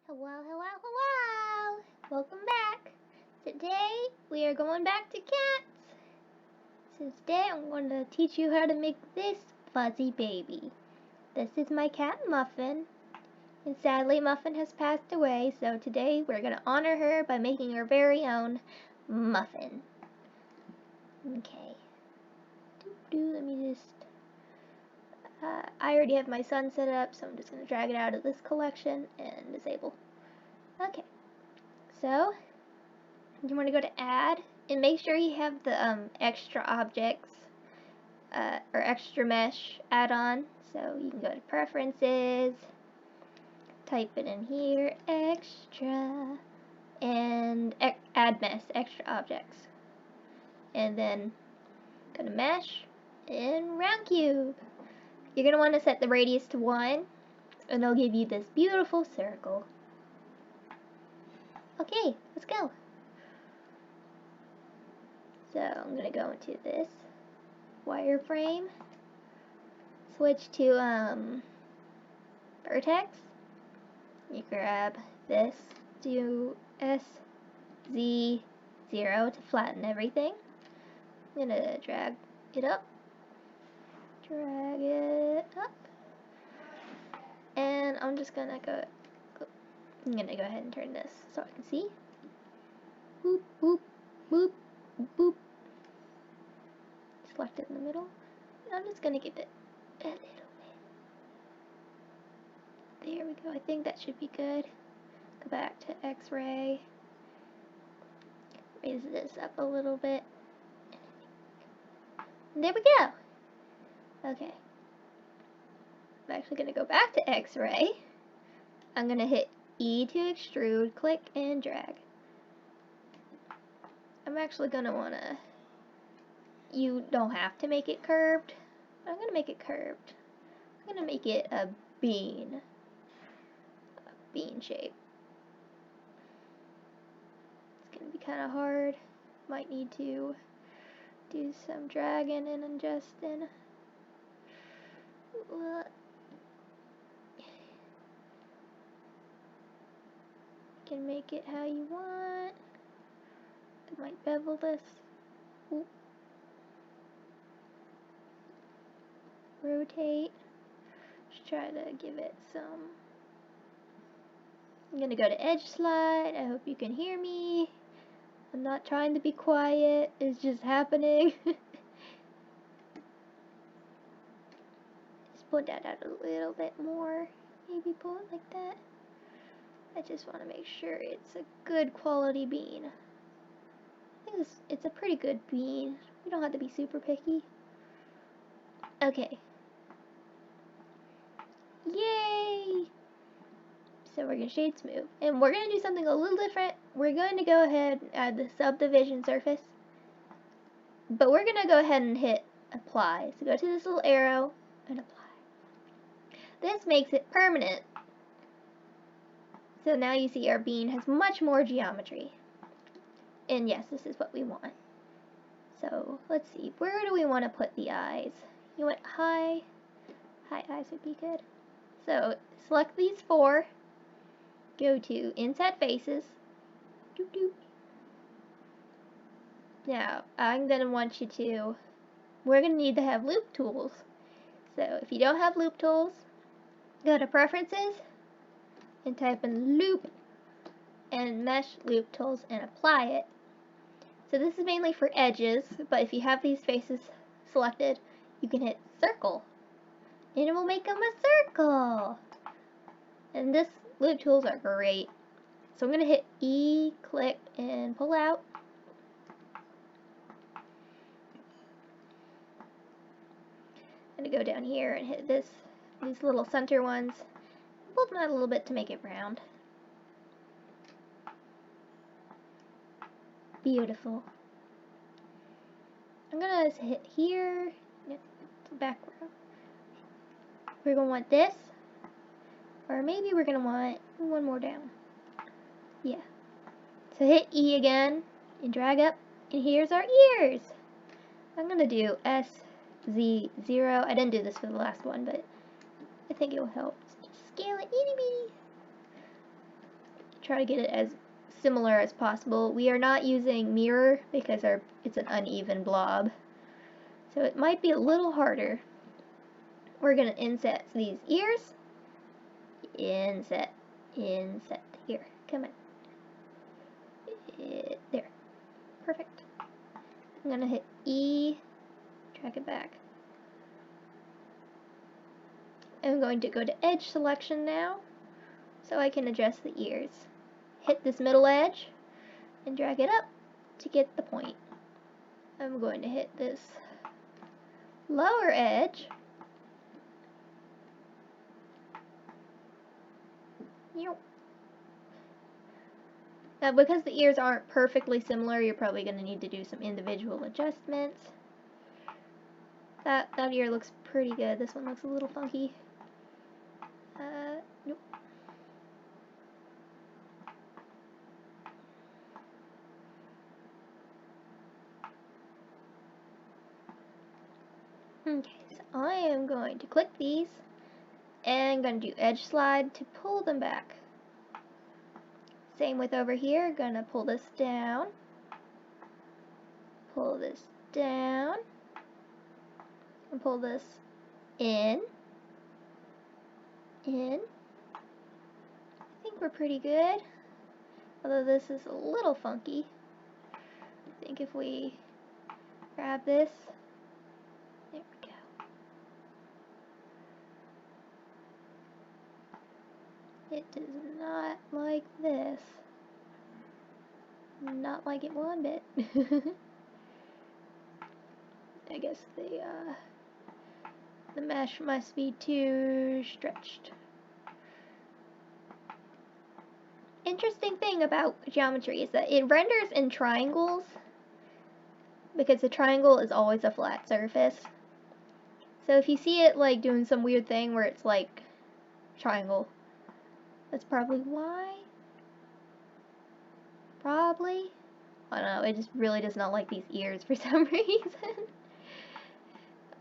Hello, hello, hello! Welcome back! Today we are going back to cats! So today I'm going to teach you how to make this fuzzy baby. This is my cat Muffin, and sadly Muffin has passed away, so today we're going to honor her by making our very own Muffin. Okay. Let me just... I already have my sun set up, so I'm just going to drag it out of this collection and disable. Okay. So, you want to go to add and make sure you have the extra objects or extra mesh add-on. So you can go to preferences, type it in here, extra, and add mesh, extra objects. And then go to mesh and round cube. You're going to want to set the radius to 1 and it'll give you this beautiful circle. Okay, let's go. So I'm going to go into this wireframe, switch to vertex. You grab this, do SZ0 to flatten everything. I'm going to drag it up, and I'm just going to I'm going to go ahead and turn this so I can see. Boop, boop, boop, boop. Select it in the middle. And I'm just going to give it a little bit. There we go. I think that should be good. Go back to X-ray. Raise this up a little bit. And there we go. Okay. I'm actually going to go back to X-ray. I'm going to hit E to extrude, click, and drag. I'm actually going to want to... You don't have to make it curved. I'm going to make it curved. I'm going to make it a bean. A bean shape. It's going to be kind of hard. Might need to do some dragging and adjusting. You can make it how you want. I might bevel this. Ooh. Rotate. Just try to give it some. I'm gonna go to edge slide. I hope you can hear me. I'm not trying to be quiet. It's just happening. Just pull that out a little bit more. Maybe pull it like that. I just want to make sure it's a good quality bean. I think it's a pretty good bean. You don't have to be super picky. Okay. Yay! So we're going to shade smooth. And we're going to do something a little different. We're going to go ahead and add the subdivision surface. But we're going to go ahead and hit apply. So go to this little arrow and apply. This makes it permanent. So now you see our bean has much more geometry. And yes, this is what we want. So let's see, where do we want to put the eyes? You want high eyes would be good. So select these 4, go to inset faces. Doop, doop. Now I'm going to want you to, we're going to need to have loop tools. So if you don't have loop tools, go to preferences and type in loop and mesh loop tools and apply it. So this is mainly for edges, but if you have these faces selected, you can hit circle and it will make them a circle. And this loop tools are great. So I'm going to hit E, click, and pull out. I'm going to go down here and hit these little center ones. Pull them out a little bit to make it round. Beautiful. I'm going to hit here, back row. We're going to want this, or maybe we're going to want one more down. Yeah. So hit E again, and drag up, and here's our ears. I'm going to do SZ0. I didn't do this for the last one, but I think it will help. Just scale it itty bitty. try to get it as similar as possible. We are not using mirror because it's an uneven blob. So it might be a little harder. We're going to inset these ears. Inset. Inset. Here, come on. There. Perfect. I'm going to hit E, drag it back. I'm going to go to edge selection now, so I can adjust the ears. Hit this middle edge and drag it up to get the point. I'm going to hit this lower edge. Now, because the ears aren't perfectly similar, you're probably going to need to do some individual adjustments. That ear looks pretty good. This one looks a little funky. Nope. Okay, so I am going to click these and I'm going to do edge slide to pull them back. Same with over here, gonna pull this down, pull this down, and pull this in. I think we're pretty good, although this is a little funky. I think if we grab this, there we go. It does not like this. Not like it one bit. I guess the mesh must be too stretched. Interesting thing about geometry is that it renders in triangles because the triangle is always a flat surface. So if you see it like doing some weird thing where it's like triangle, that's probably why. Probably. I don't know, it just really does not like these ears for some reason.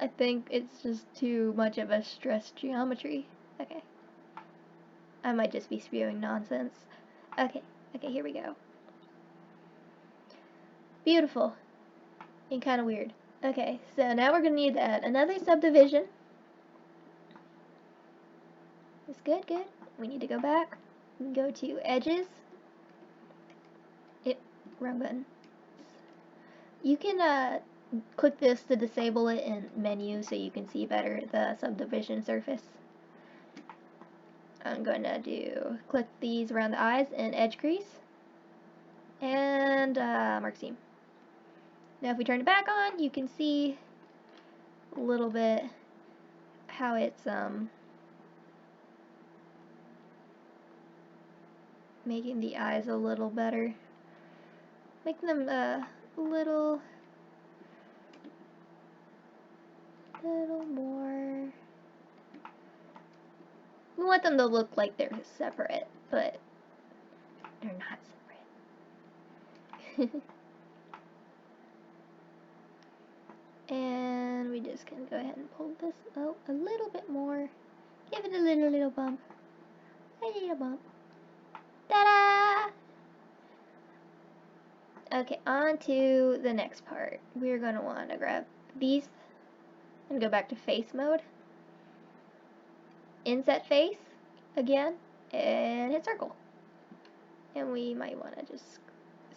I think it's just too much of a stressed geometry. Okay. I might just be spewing nonsense. Okay, here we go. Beautiful. And kind of weird. Okay, so now we're going to need to add another subdivision. It's good, good. We need to go back and go to edges. Wrong button. You can click this to disable it in menu so you can see better the subdivision surface. I'm going to click these around the eyes and edge crease and mark seam. Now if we turn it back on, you can see a little bit how it's making the eyes a little better. Making them a little more. We want them to look like they're separate, but they're not separate. And we just can go ahead and pull this out a little bit more. Give it a little bump. A little bump. Ta-da! Okay, on to the next part. We're going to want to grab these and go back to face mode. Inset face again and hit circle. And we might want to just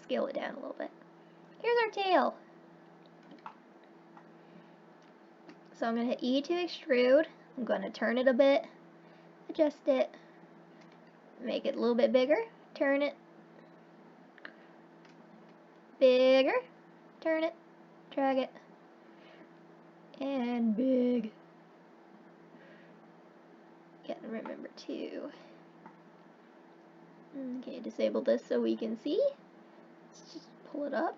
scale it down a little bit. Here's our tail. So I'm going to hit E to extrude. I'm going to turn it a bit, adjust it, make it a little bit bigger, turn it, bigger, turn it, drag it, and big. Gotta remember to disable this so we can see. Let's just pull it up.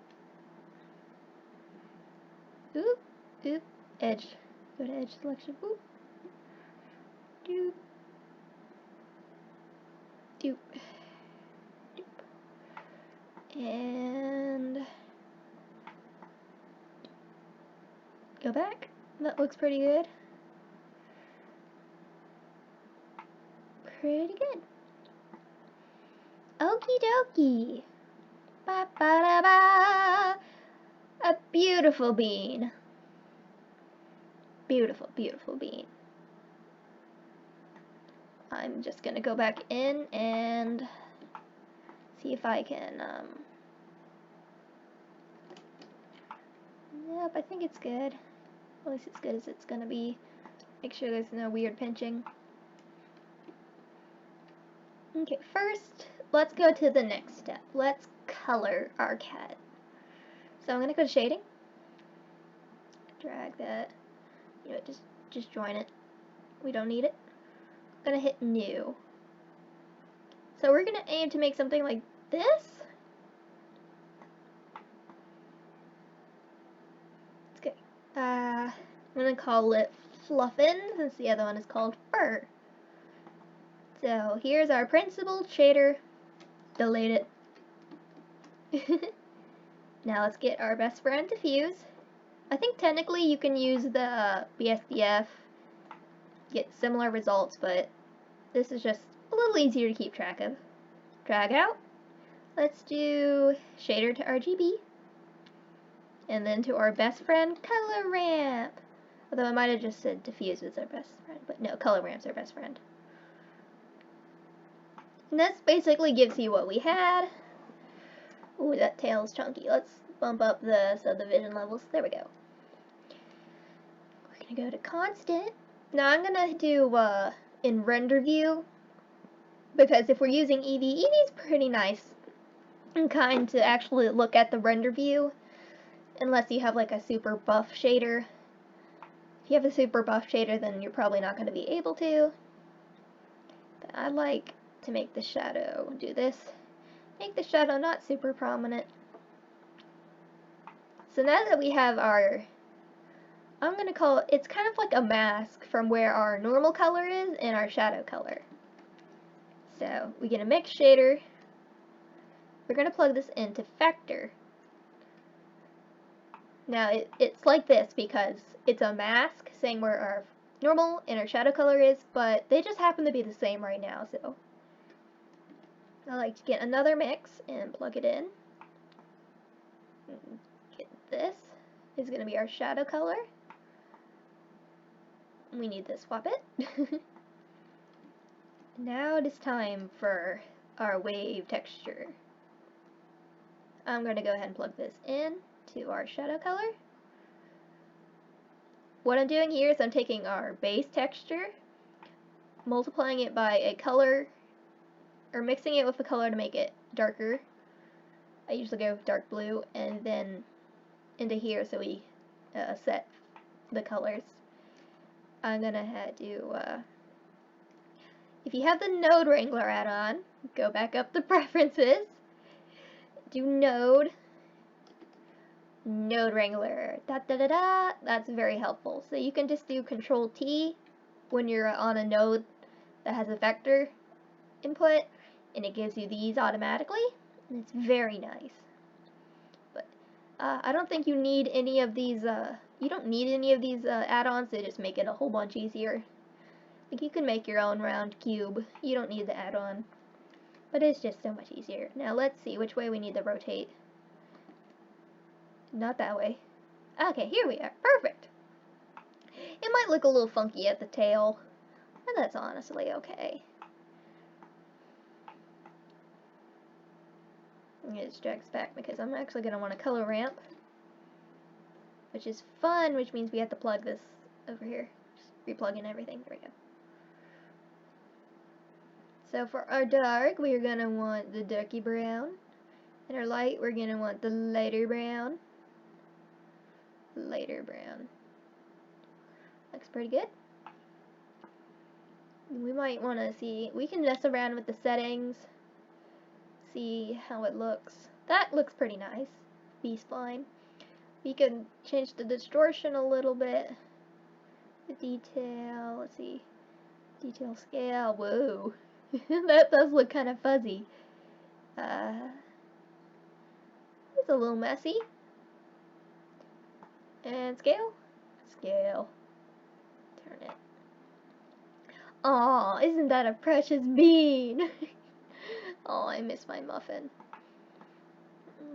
Oop, oop, edge. Go to edge selection. Oop. Doop. Doop. Doop. And go back. That looks pretty good. Pretty good. Okie dokie. Ba ba da ba. A beautiful bean. Beautiful, beautiful bean. I'm just gonna go back in and see if I can, Yep, I think it's good. At least as good as it's gonna be. Make sure there's no weird pinching. Okay, first, let's go to the next step. Let's color our cat. So I'm gonna go to shading. Drag that. You know, just join it. We don't need it. I'm gonna hit new. So we're gonna aim to make something like this. It's good. I'm gonna call it Fluffin, since the other one is called Fur. So here's our principal shader. Delete it. Now let's get our best friend to fuse. I think technically you can use the BSDF, get similar results, but this is just a little easier to keep track of. Drag out. Let's do shader to RGB. And then to our best friend, color ramp. Although I might have just said diffuse is our best friend, but no, color ramp's our best friend. And this basically gives you what we had. Ooh, that tail's chunky. Let's bump up the subdivision levels. There we go. We're gonna go to constant. Now I'm gonna do in render view, because if we're using Eevee, Eevee's pretty nice and kind to actually look at the render view, unless you have like a super buff shader. If you have a super buff shader, then you're probably not going to be able to. But I like to make the shadow do this. Make the shadow not super prominent. So now that we have our, I'm going to call it, it's kind of like a mask from where our normal color is and our shadow color. So we get a mix shader. We're going to plug this into Vector. Now it's like this because it's a mask saying where our normal and our shadow color is, but they just happen to be the same right now, so I like to get another mix and plug it in. Get this is going to be our shadow color. We need to swap it. Now it is time for our wave texture. I'm going to go ahead and plug this in to our shadow color. What I'm doing here is I'm taking our base texture, multiplying it by a color, or mixing it with a color to make it darker. I usually go with dark blue, and then into here so we set the colors. I'm gonna have to, if you have the Node Wrangler add-on, go back up the preferences, do Node Wrangler, that's very helpful. So you can just do Control T when you're on a node that has a vector input, and it gives you these automatically, and it's very nice. But I don't think you need any of these, add-ons. They just make it a whole bunch easier. Like, you can make your own round cube. You don't need the add-on, but it's just so much easier. Now let's see which way we need to rotate. Not that way. Okay, here we are. Perfect. It might look a little funky at the tail, but that's honestly okay. It just drags back because I'm actually going to want a color ramp, which is fun, which means we have to plug this over here. Just replug in everything. There we go. So for our dark, we're going to want the darky brown. And our light, we're going to want the lighter brown. Lighter brown. Looks pretty good. We might want to see, we can mess around with the settings, see how it looks. That looks pretty nice. B-spline. We can change the distortion a little bit. The detail, let's see. Detail scale, whoa. That does look kind of fuzzy. It's a little messy. And scale. Scale. Turn it. Aw, isn't that a precious bean? Oh, I miss my muffin.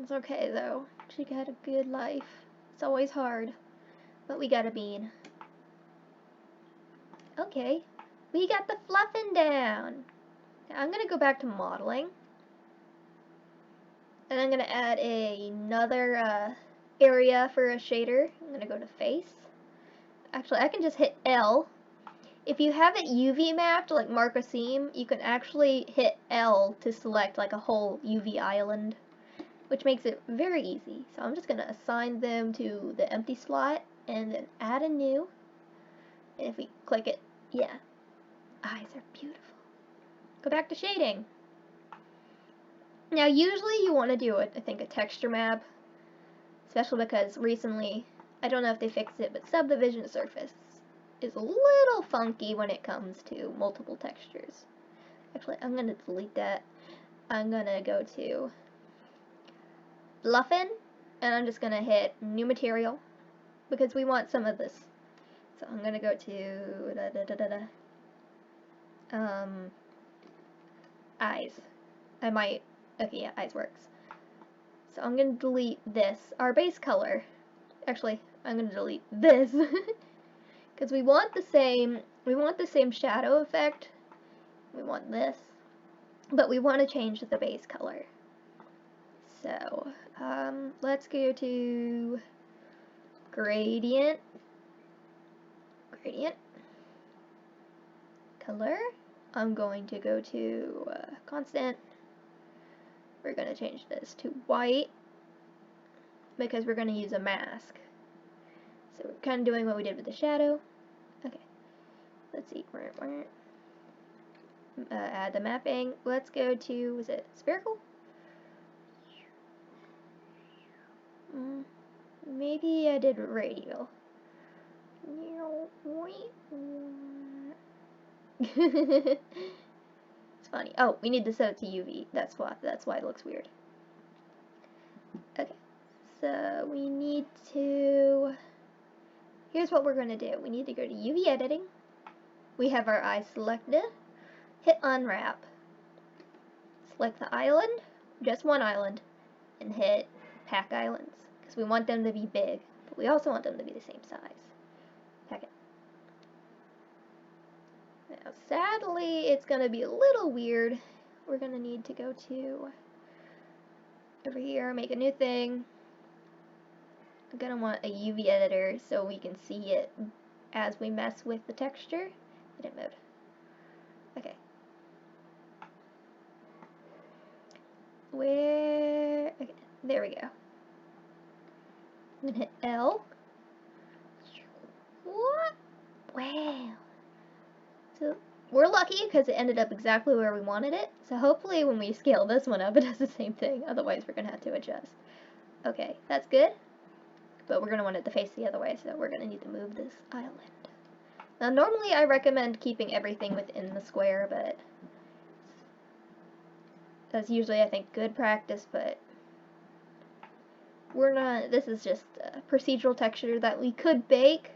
It's okay though. She had a good life. It's always hard, but we got a bean. Okay, we got the fluffing down. Now I'm gonna go back to modeling, and I'm gonna add another area for a shader. I'm gonna go to face. Actually, I can just hit L. If you have it UV mapped, like mark a seam, you can actually hit L to select like a whole UV island, which makes it very easy. So I'm just gonna assign them to the empty slot and then add a new. And if we click it, yeah, eyes are beautiful. Go back to shading. Now usually you want to do I think a texture map, especially because recently, I don't know if they fixed it, but subdivision surface is a little funky when it comes to multiple textures. Actually, I'm going to delete that. I'm going to go to Bluffin, and I'm just going to hit New Material, because we want some of this. So I'm going to go to eyes. I might, okay, yeah, eyes works. So I'm going to delete this, our base color. Actually, I'm going to delete this. Because we want the same shadow effect. We want this. But we want to change the base color. So, let's go to gradient. Gradient. Color. I'm going to go to constant. We're going to change this to white because we're going to use a mask. So we're kind of doing what we did with the shadow. Okay. Let's see. Add the mapping. Let's go to, was it spherical? Maybe I did radial. It's funny. Oh, we need to set it to UV. That's why it looks weird. Okay. So we need to, here's what we're going to do. We need to go to UV editing. We have our eye selected. Hit unwrap. Select the island, just one island, and hit pack islands, because we want them to be big, but we also want them to be the same size. Pack it. Now, sadly, it's going to be a little weird. We're going to need to go to over here, make a new thing. I'm going to want a UV editor so we can see it as we mess with the texture. Edit mode. Okay. Okay, there we go. I'm going to hit L. What? Wow. So we're lucky because it ended up exactly where we wanted it. So hopefully when we scale this one up, it does the same thing. Otherwise, we're going to have to adjust. Okay, that's good. But we're going to want it to face the other way, so we're going to need to move this island. Now, normally I recommend keeping everything within the square, but that's usually, I think, good practice, but we're not, this is just a procedural texture that we could bake.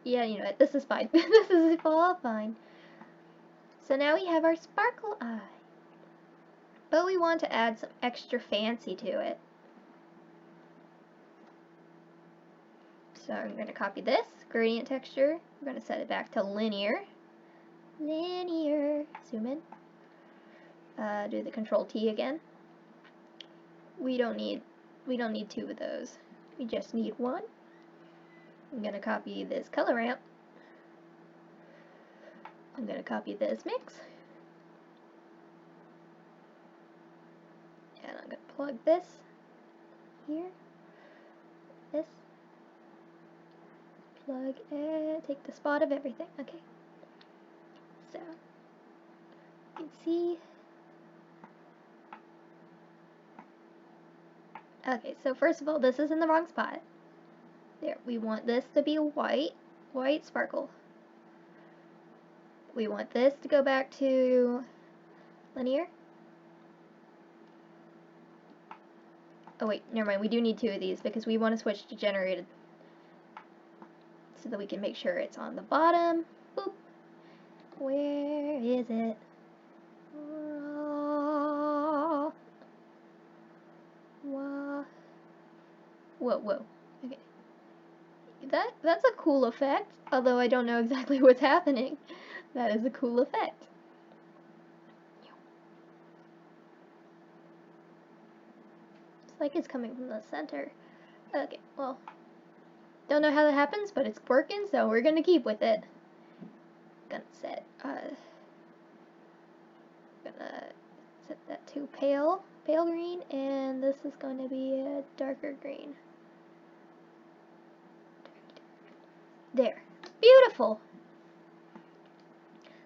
Yeah, you know what, this is fine. This is all fine. So now we have our sparkle eye. But we want to add some extra fancy to it. So I'm going to copy this, gradient texture. I'm going to set it back to linear. Linear. Zoom in. Do the Control T again. We don't need two of those. We just need one. I'm going to copy this color ramp. I'm going to copy this mix. And I'm going to plug this here. This. Plug and take the spot of everything. Okay. So, you can see. Okay, so first of all, this is in the wrong spot. There, we want this to be white sparkle. We want this to go back to linear. Oh wait, never mind, we do need two of these because we want to switch to generated so that we can make sure it's on the bottom. Boop. Where is it? whoa. Okay. That's a cool effect, although I don't know exactly what's happening. That is a cool effect. It's like it's coming from the center. Okay, well, don't know how that happens, but it's working, so we're gonna keep with it. Gonna set that to pale green, and this is going to be a darker green. There. Beautiful!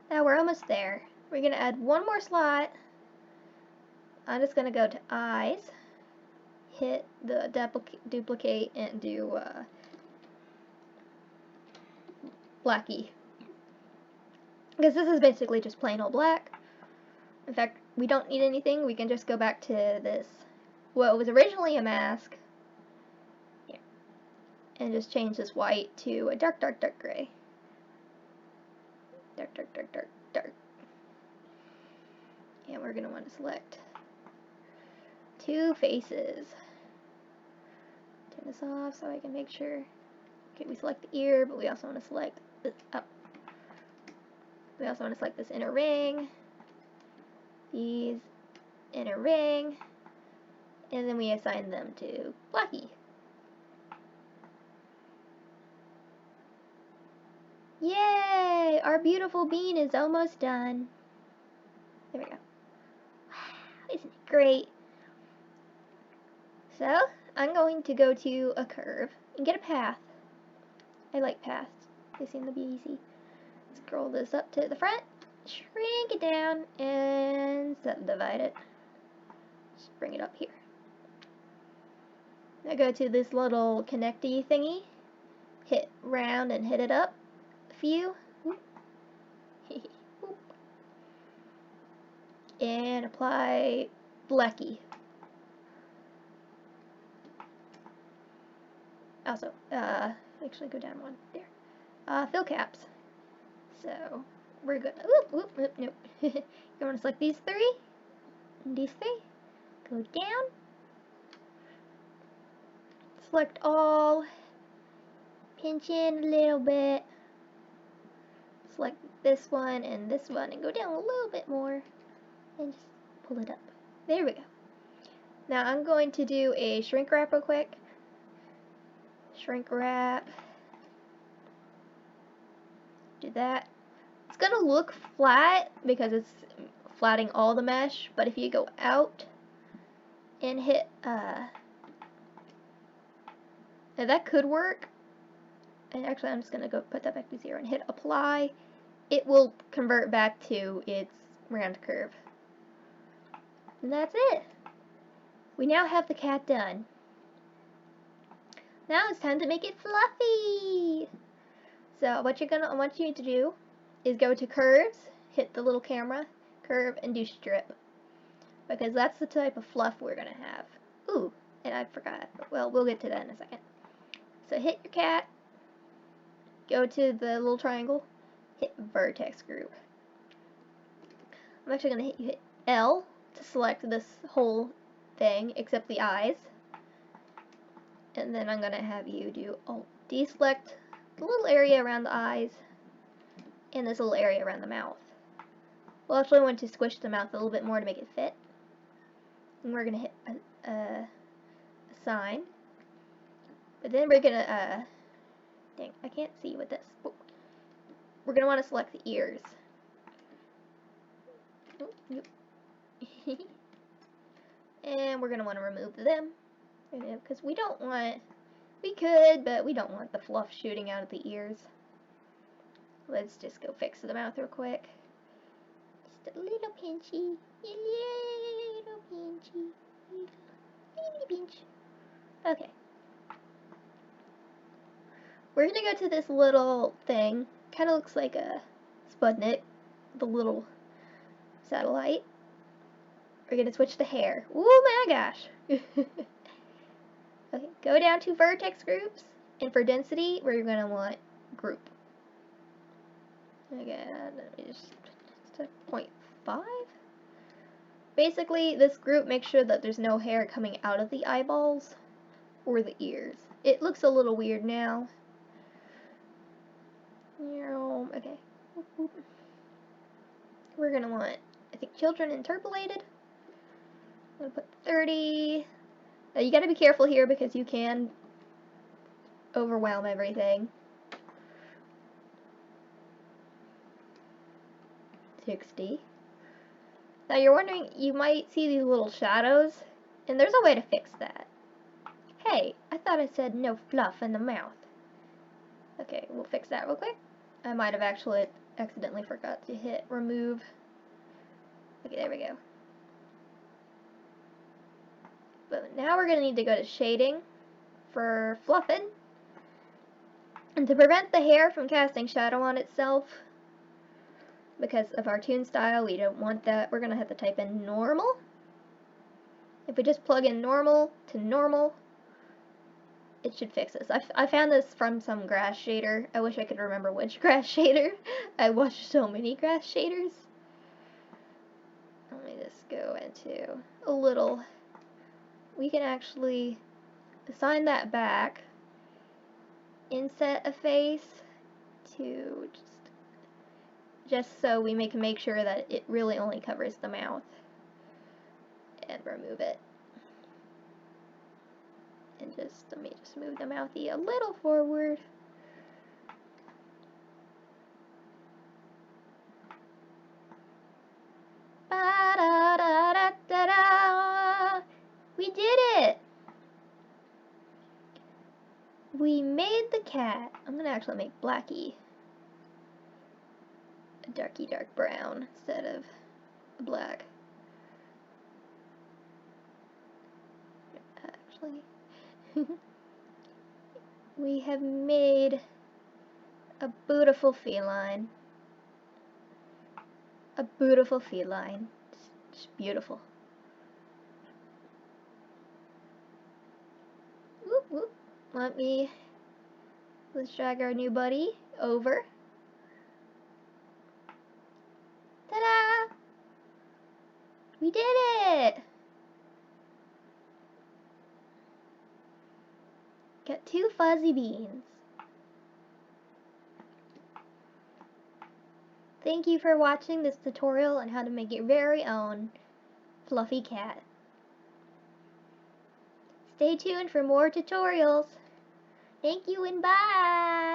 Now we're almost there. We're going to add one more slot. I'm just going to go to eyes, hit the duplicate, and do blackie. Because this is basically just plain old black. In fact, we don't need anything. We can just go back to this, what was originally a mask, here, and just change this white to a dark, dark, dark gray. Dark, dark, dark, dark, dark. And we're going to want to select two faces. Turn this off so I can make sure. Okay, we select the ear, but we also want to select this up. We also want to select this inner ring, these inner ring, and then we assign them to blackie. Yay! Our beautiful bean is almost done. There we go. Wow, isn't it great? So, I'm going to go to a curve and get a path. I like paths. They seem to be easy. Scroll this up to the front, shrink it down, and subdivide it. Just bring it up here. Now go to this little connecty thingy, hit round and hit it up a few, and apply blackie. Also, actually go down one, there. Fill caps. So, we're good. Nope. You want to select these three, and these three, go down, select all, pinch in a little bit, select this one, and go down a little bit more, and just pull it up. There we go. Now I'm going to do a shrink wrap real quick. Shrink wrap. Do that. It's gonna look flat because it's flatting all the mesh, but if you go out and hit now that could work. And actually I'm just gonna go put that back to 0 and hit apply. It will convert back to its round curve. And that's it. We now have the cat done. Now it's time to make it fluffy. So what I want you to do is go to curves, hit the little camera, curve, and do strip. Because that's the type of fluff we're gonna have. Ooh, and I forgot. Well, we'll get to that in a second. So hit your cat, go to the little triangle, hit vertex group. I'm actually gonna hit L to select this whole thing except the eyes. And then I'm gonna have you do Alt deselect the little area around the eyes and this little area around the mouth. We'll actually want to squish the mouth a little bit more to make it fit. And we're gonna hit assign. But then we're gonna dang, I can't see with this. We're gonna want to select the ears. And we're gonna want to remove them because we don't want. We could, but we don't want the fluff shooting out of the ears. Let's just go fix the mouth real quick. Just a little pinchy, a little pinchy, little pinch. Okay. We're gonna go to this little thing. Kind of looks like a Sputnik, the little satellite. We're gonna switch the hair. Oh my gosh. Okay, go down to vertex groups, and for density, we're gonna want group. Again, let me just 0.5. Basically, this group makes sure that there's no hair coming out of the eyeballs. or the ears. It looks a little weird now. Okay. We're gonna want, I think, children interpolated. I'm gonna put 30. Now you gotta be careful here because you can overwhelm everything. 60. Now you're wondering, you might see these little shadows, and there's a way to fix that. Hey, I thought I said no fluff in the mouth. Okay, we'll fix that real quick. I might have actually accidentally forgot to hit remove. Okay, there we go. But now we're going to need to go to shading for fluffing. And to prevent the hair from casting shadow on itself, because of our toon style, we don't want that. We're going to have to type in normal. If we just plug in normal to normal, it should fix this. I found this from some grass shader. I wish I could remember which grass shader. I watched so many grass shaders. Let me just go into a little. We can actually assign that back. Inset a face to just so we can make sure that it really only covers the mouth. And remove it. And let me just move the mouthy a little forward. Ba-da-da-da-da-da. We did it! We made the cat. I'm gonna actually make Blackie a darky dark brown instead of black. Actually, we have made a beautiful feline. A beautiful feline. It's beautiful. Whoop, whoop. Let's drag our new buddy over. Ta-da! We did it! Got 2 fuzzy beans. Thank you for watching this tutorial on how to make your very own fluffy cat. Stay tuned for more tutorials. Thank you and bye!